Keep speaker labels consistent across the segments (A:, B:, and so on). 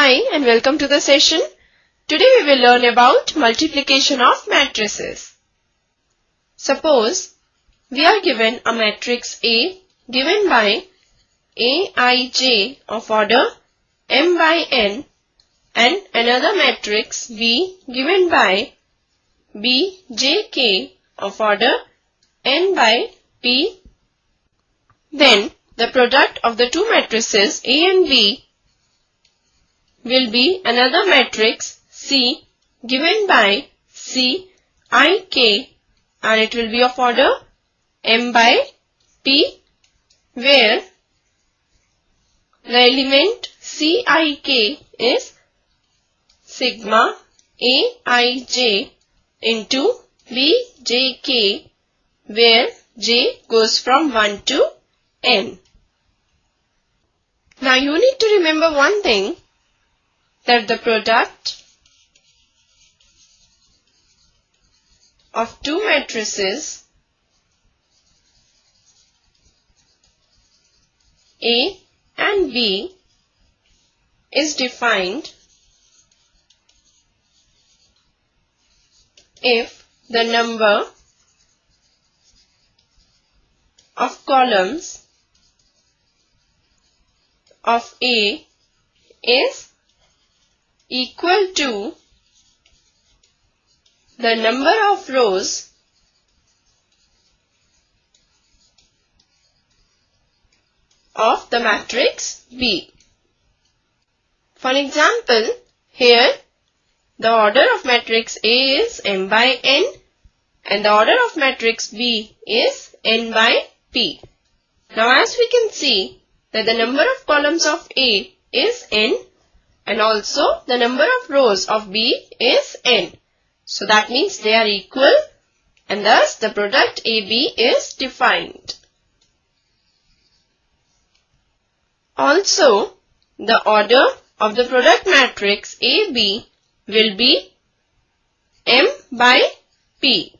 A: Hi and welcome to the session. Today we will learn about multiplication of matrices. Suppose we are given a matrix A given by Aij of order m by n and another matrix B given by Bjk of order n by p. Then the product of the two matrices A and B will be another matrix C given by Cik, and it will be of order m by p, where the element Cik is sigma Aij into Bjk, where j goes from 1 to n. Now you need to remember one thing, that the product of two matrices A and B is defined if the number of columns of A is equal to the number of rows of the matrix B. For example, here the order of matrix A is m by n and the order of matrix B is n by p. Now as we can see that the number of columns of A is n and also the number of rows of B is n. So that means they are equal and thus the product AB is defined. Also, the order of the product matrix AB will be m by p.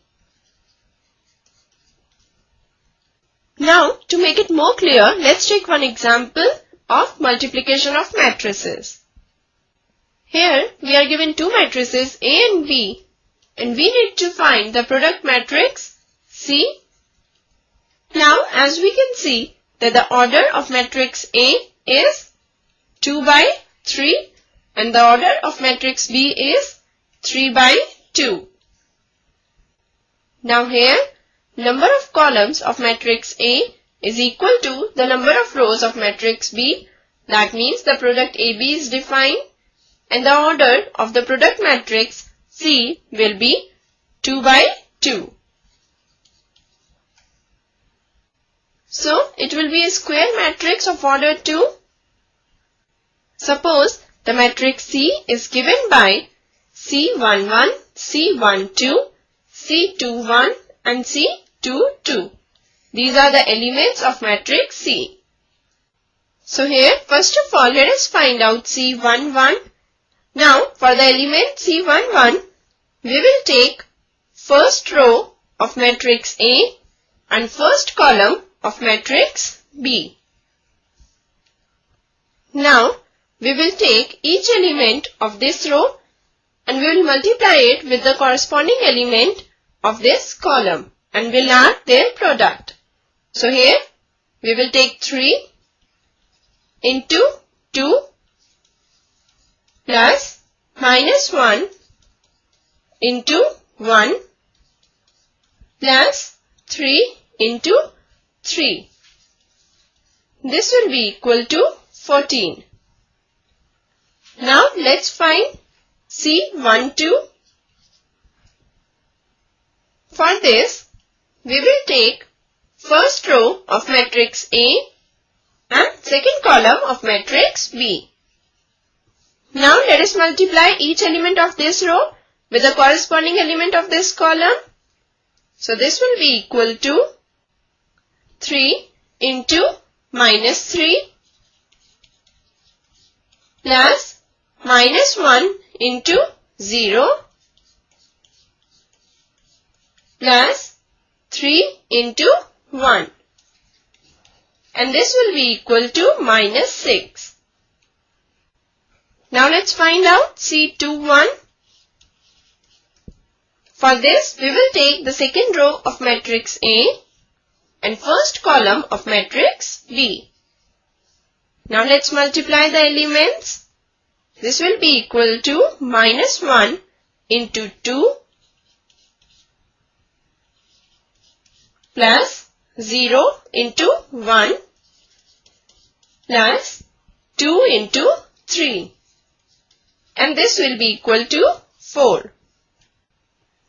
A: Now, to make it more clear, let's take one example of multiplication of matrices. Here, we are given two matrices A and B, and we need to find the product matrix C. Now, as we can see that the order of matrix A is 2 by 3 and the order of matrix B is 3 by 2. Now here, number of columns of matrix A is equal to the number of rows of matrix B. That means the product AB is defined and the order of the product matrix C will be 2 by 2. So, it will be a square matrix of order 2. Suppose the matrix C is given by C11, C12, C21 and C22. These are the elements of matrix C. So here, first of all, let us find out C11. Now, for the element C11, we will take first row of matrix A and first column of matrix B. Now, we will take each element of this row and we will multiply it with the corresponding element of this column and will add their product. So here, we will take 3 into 2 plus minus 1 into 1 plus 3 into 3. This will be equal to 14. Now let's find C12. For this, we will take first row of matrix A and second column of matrix B. Now let us multiply each element of this row with the corresponding element of this column. So this will be equal to 3 into minus 3 plus minus 1 into 0 plus 3 into 1. And this will be equal to minus 6. Now let's find out C21. For this, we will take the second row of matrix A and first column of matrix B. Now let's multiply the elements. This will be equal to -1 into 2 plus 0 into 1 plus 2 into 3. And this will be equal to 4.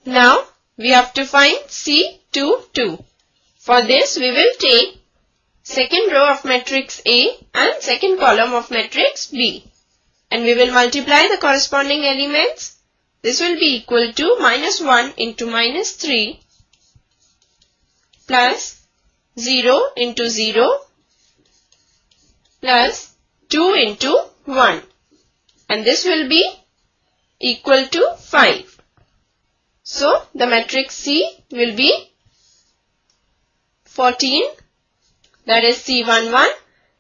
A: Now we have to find C22. For this we will take second row of matrix A and second column of matrix B. And we will multiply the corresponding elements. This will be equal to -1 into -3 plus 0 into 0 plus 2 into 1. And this will be equal to 5. So the matrix C will be 14, that is C11,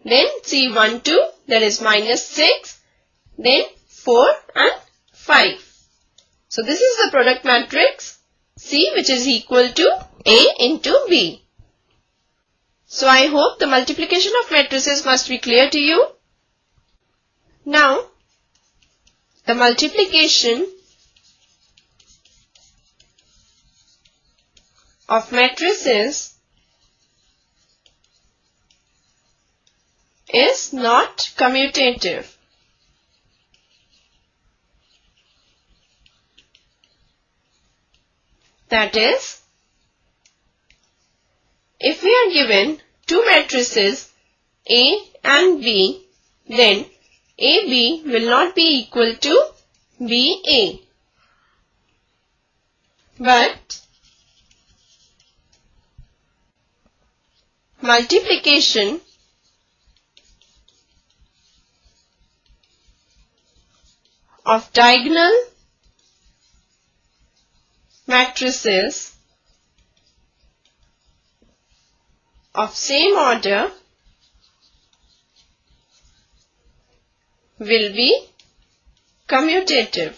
A: then C12, that is -6, then 4 and 5. So this is the product matrix C, which is equal to A into B. So I hope the multiplication of matrices must be clear to you. Now the multiplication of matrices is not commutative. That is, if we are given two matrices A and B, then AB will not be equal to BA. But multiplication of diagonal matrices of same order will be commutative.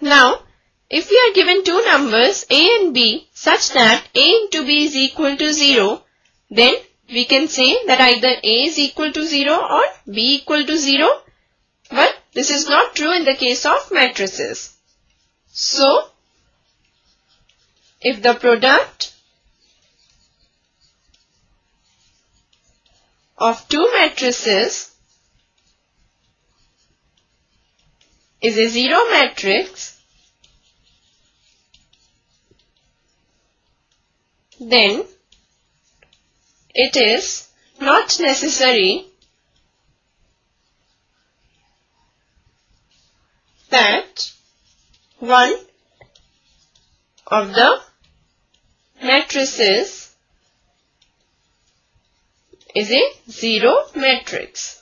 A: Now, if we are given two numbers A and B such that A into B is equal to 0, then we can say that either A is equal to 0 or B equal to 0. But this is not true in the case of matrices. So, if the product of two matrices is a zero matrix, then it is not necessary that one of the matrices is a zero matrix.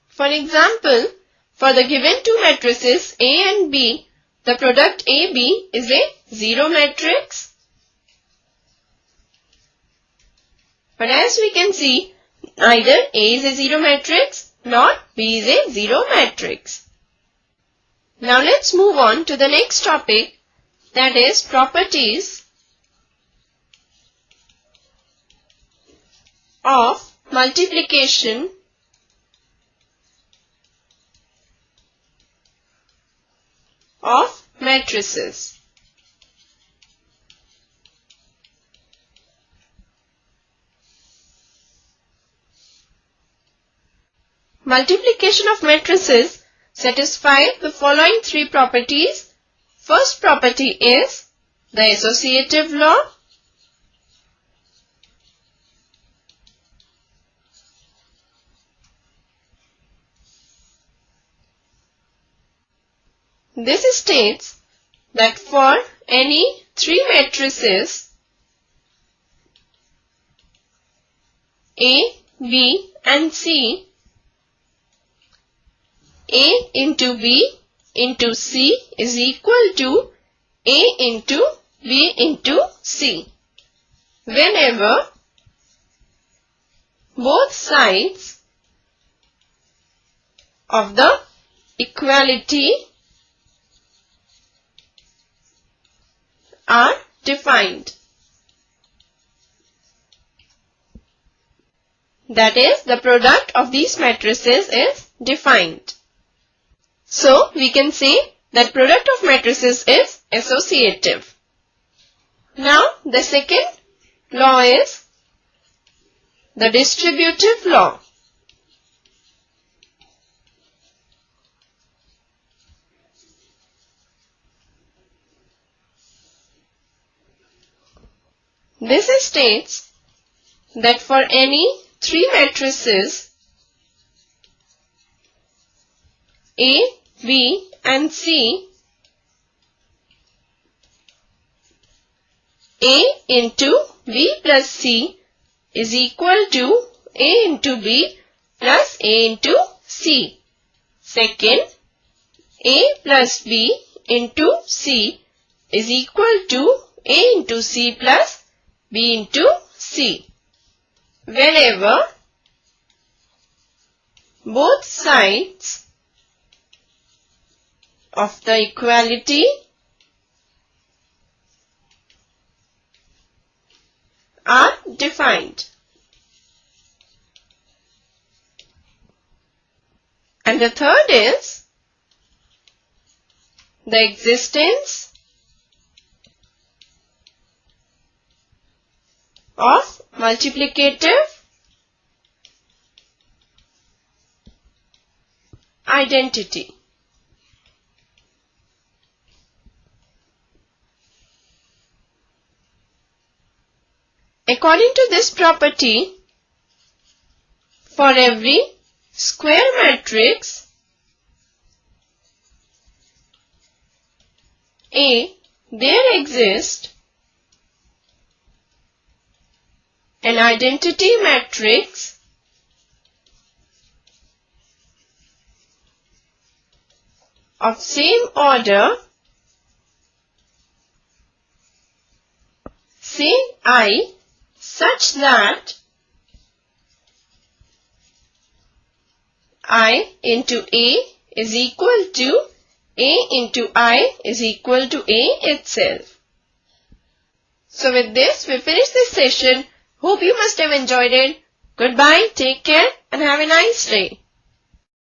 A: For example, for the given two matrices A and B, the product AB is a zero matrix. But as we can see, neither A is a zero matrix nor B is a zero matrix. Now let's move on to the next topic, that is properties of multiplication of matrices. Multiplication of matrices satisfy the following three properties. First property is the associative law. This states that for any three matrices A, B and C, A into B into C is equal to A into B into C. Whenever both sides of the equality are defined. That is, the product of these matrices is defined. So, we can say that product of matrices is associative. Now, the second law is the distributive law. This states that for any three matrices A, B and C, A into B plus C is equal to A into B plus A into C. Second, A plus B into C is equal to A into C plus B into C. Whenever both sides of the equality are defined. And the third is the existence of multiplicative identity. According to this property, for every square matrix A, there exists an identity matrix of same order, say I, such that I into A is equal to A into I is equal to A itself. So with this, we finish this session. Hope you must have enjoyed it. Goodbye, take care and have a nice day.